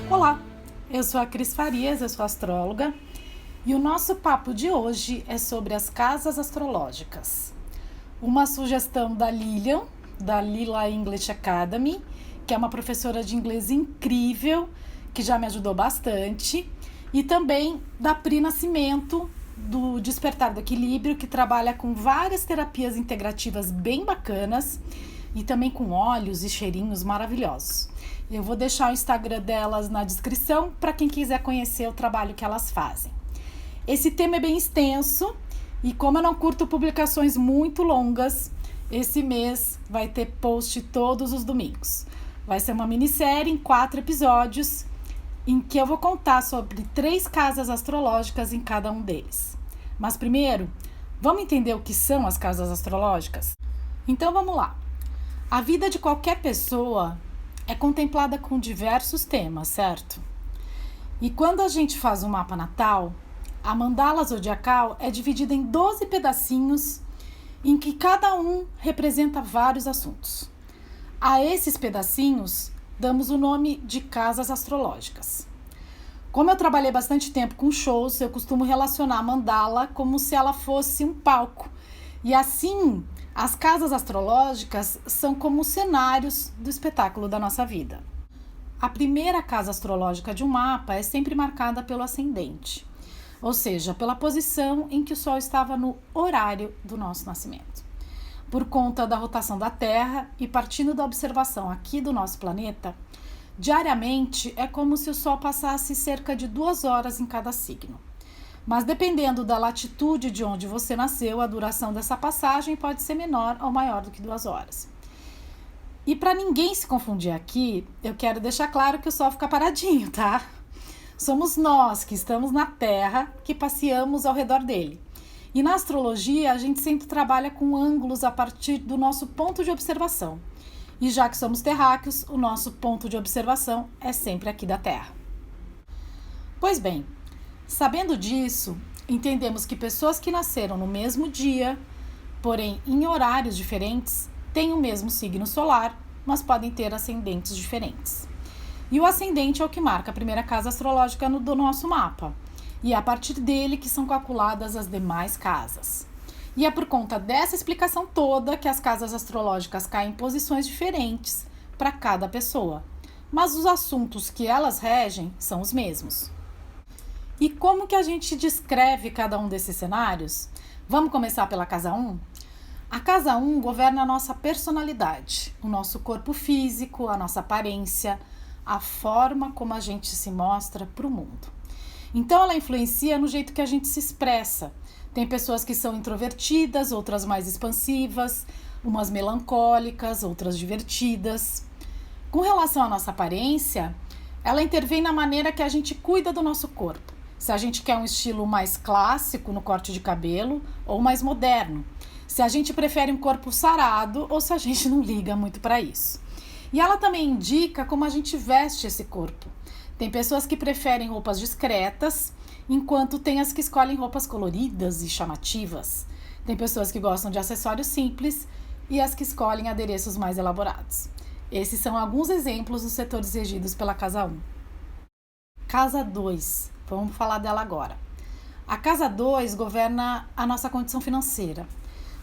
Olá, eu sou a Cris Farias, eu sou astróloga e o nosso papo de hoje é sobre as casas astrológicas. Uma sugestão da Lilian, da Lila English Academy, que é uma professora de inglês incrível, que já me ajudou bastante, e também da Pri Nascimento, do Despertar do Equilíbrio, que trabalha com várias terapias integrativas bem bacanas e também com óleos e cheirinhos maravilhosos. Eu vou deixar o Instagram delas na descrição para quem quiser conhecer o trabalho que elas fazem. Esse tema é bem extenso e como eu não curto publicações muito longas, esse mês vai ter post todos os domingos. Vai ser uma minissérie em 4 episódios em que eu vou contar sobre 3 casas astrológicas em cada um deles. Mas primeiro, vamos entender o que são as casas astrológicas? Então vamos lá. A vida de qualquer pessoa é contemplada com diversos temas, certo? E quando a gente faz um mapa natal, a mandala zodiacal é dividida em 12 pedacinhos em que cada um representa vários assuntos. A esses pedacinhos damos o nome de casas astrológicas. Como eu trabalhei bastante tempo com shows, eu costumo relacionar a mandala como se ela fosse um palco. E assim, as casas astrológicas são como cenários do espetáculo da nossa vida. A primeira casa astrológica de um mapa é sempre marcada pelo ascendente, ou seja, pela posição em que o Sol estava no horário do nosso nascimento. Por conta da rotação da Terra e partindo da observação aqui do nosso planeta, diariamente é como se o Sol passasse cerca de 2 horas em cada signo. Mas dependendo da latitude de onde você nasceu, a duração dessa passagem pode ser menor ou maior do que 2 horas. E para ninguém se confundir aqui, eu quero deixar claro que o Sol fica paradinho, tá? Somos nós que estamos na Terra que passeamos ao redor dele. E na astrologia, a gente sempre trabalha com ângulos a partir do nosso ponto de observação. E já que somos terráqueos, o nosso ponto de observação é sempre aqui da Terra. Pois bem, sabendo disso, entendemos que pessoas que nasceram no mesmo dia, porém em horários diferentes, têm o mesmo signo solar, mas podem ter ascendentes diferentes. E o ascendente é o que marca a primeira casa astrológica do nosso mapa. E é a partir dele que são calculadas as demais casas. E é por conta dessa explicação toda que as casas astrológicas caem em posições diferentes para cada pessoa. Mas os assuntos que elas regem são os mesmos. E como que a gente descreve cada um desses cenários? Vamos começar pela casa 1? A casa 1 governa a nossa personalidade, o nosso corpo físico, a nossa aparência, a forma como a gente se mostra para o mundo. Então ela influencia no jeito que a gente se expressa. Tem pessoas que são introvertidas, outras mais expansivas, umas melancólicas, outras divertidas. Com relação à nossa aparência, ela intervém na maneira que a gente cuida do nosso corpo. Se a gente quer um estilo mais clássico no corte de cabelo ou mais moderno. Se a gente prefere um corpo sarado ou se a gente não liga muito para isso. E ela também indica como a gente veste esse corpo. Tem pessoas que preferem roupas discretas, enquanto tem as que escolhem roupas coloridas e chamativas. Tem pessoas que gostam de acessórios simples e as que escolhem adereços mais elaborados. Esses são alguns exemplos dos setores regidos pela casa 1. Casa 2. Vamos falar dela agora. A casa 2 governa a nossa condição financeira,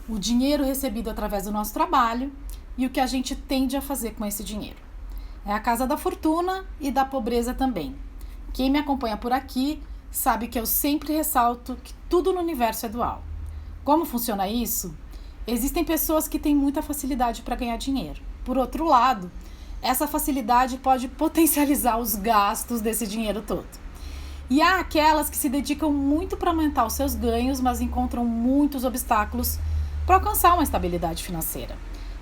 o dinheiro recebido através do nosso trabalho e o que a gente tende a fazer com esse dinheiro. É a casa da fortuna e da pobreza também. Quem me acompanha por aqui sabe que eu sempre ressalto que tudo no universo é dual. Como funciona isso? Existem pessoas que têm muita facilidade para ganhar dinheiro. Por outro lado, essa facilidade pode potencializar os gastos desse dinheiro todo. E há aquelas que se dedicam muito para aumentar os seus ganhos, mas encontram muitos obstáculos para alcançar uma estabilidade financeira.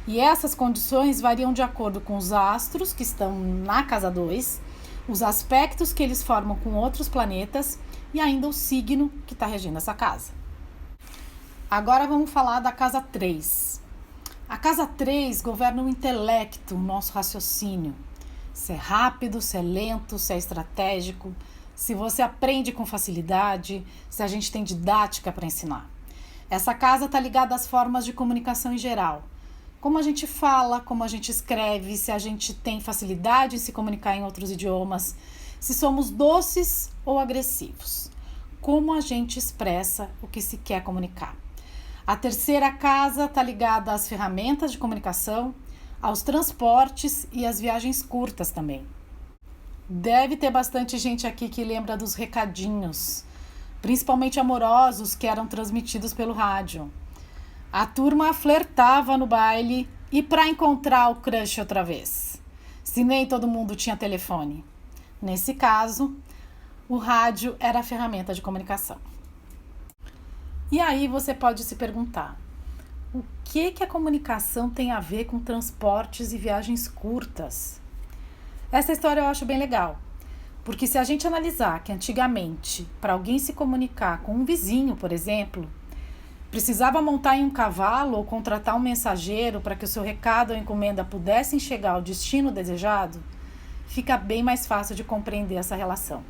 E essas condições variam de acordo com os astros que estão na casa 2, os aspectos que eles formam com outros planetas e ainda o signo que está regendo essa casa. Agora vamos falar da casa 3. A casa 3 governa o intelecto, o nosso raciocínio. Se é rápido, se é lento, se é estratégico, se você aprende com facilidade, se a gente tem didática para ensinar. Essa casa está ligada às formas de comunicação em geral. Como a gente fala, como a gente escreve, se a gente tem facilidade em se comunicar em outros idiomas, se somos doces ou agressivos. Como a gente expressa o que se quer comunicar. A terceira casa está ligada às ferramentas de comunicação, aos transportes e às viagens curtas também. Deve ter bastante gente aqui que lembra dos recadinhos, principalmente amorosos, que eram transmitidos pelo rádio. A turma flertava no baile e para encontrar o crush outra vez, se nem todo mundo tinha telefone. Nesse caso, o rádio era a ferramenta de comunicação. E aí você pode se perguntar, o que a comunicação tem a ver com transportes e viagens curtas? Essa história eu acho bem legal, porque se a gente analisar que antigamente, para alguém se comunicar com um vizinho, por exemplo, precisava montar em um cavalo ou contratar um mensageiro para que o seu recado ou encomenda pudessem chegar ao destino desejado, fica bem mais fácil de compreender essa relação.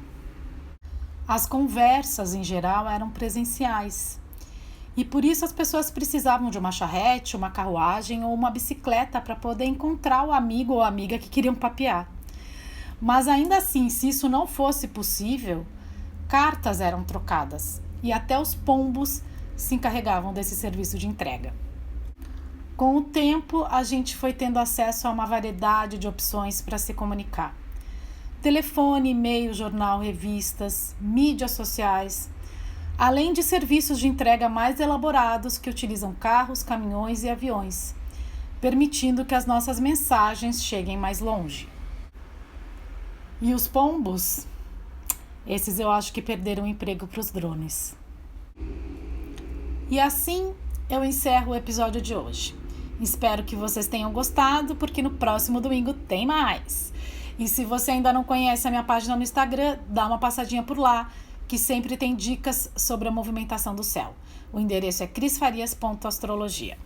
As conversas, em geral, eram presenciais. E por isso as pessoas precisavam de uma charrete, uma carruagem ou uma bicicleta para poder encontrar o amigo ou amiga que queriam papear. Mas ainda assim, se isso não fosse possível, cartas eram trocadas e até os pombos se encarregavam desse serviço de entrega. Com o tempo, a gente foi tendo acesso a uma variedade de opções para se comunicar. Telefone, e-mail, jornal, revistas, mídias sociais, além de serviços de entrega mais elaborados que utilizam carros, caminhões e aviões, permitindo que as nossas mensagens cheguem mais longe. E os pombos? Esses eu acho que perderam o emprego para os drones. E assim eu encerro o episódio de hoje. Espero que vocês tenham gostado, porque no próximo domingo tem mais. E se você ainda não conhece a minha página no Instagram, dá uma passadinha por lá, que sempre tem dicas sobre a movimentação do céu. O endereço é crisfarias.astrologia.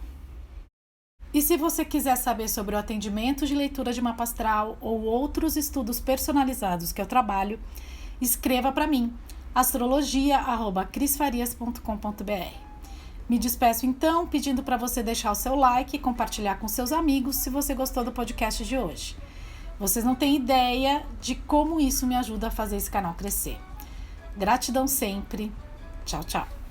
E se você quiser saber sobre o atendimento de leitura de mapa astral ou outros estudos personalizados que eu trabalho, escreva para mim, astrologia@crisfarias.com.br. Me despeço então, pedindo para você deixar o seu like e compartilhar com seus amigos se você gostou do podcast de hoje. Vocês não têm ideia de como isso me ajuda a fazer esse canal crescer. Gratidão sempre. Tchau, tchau.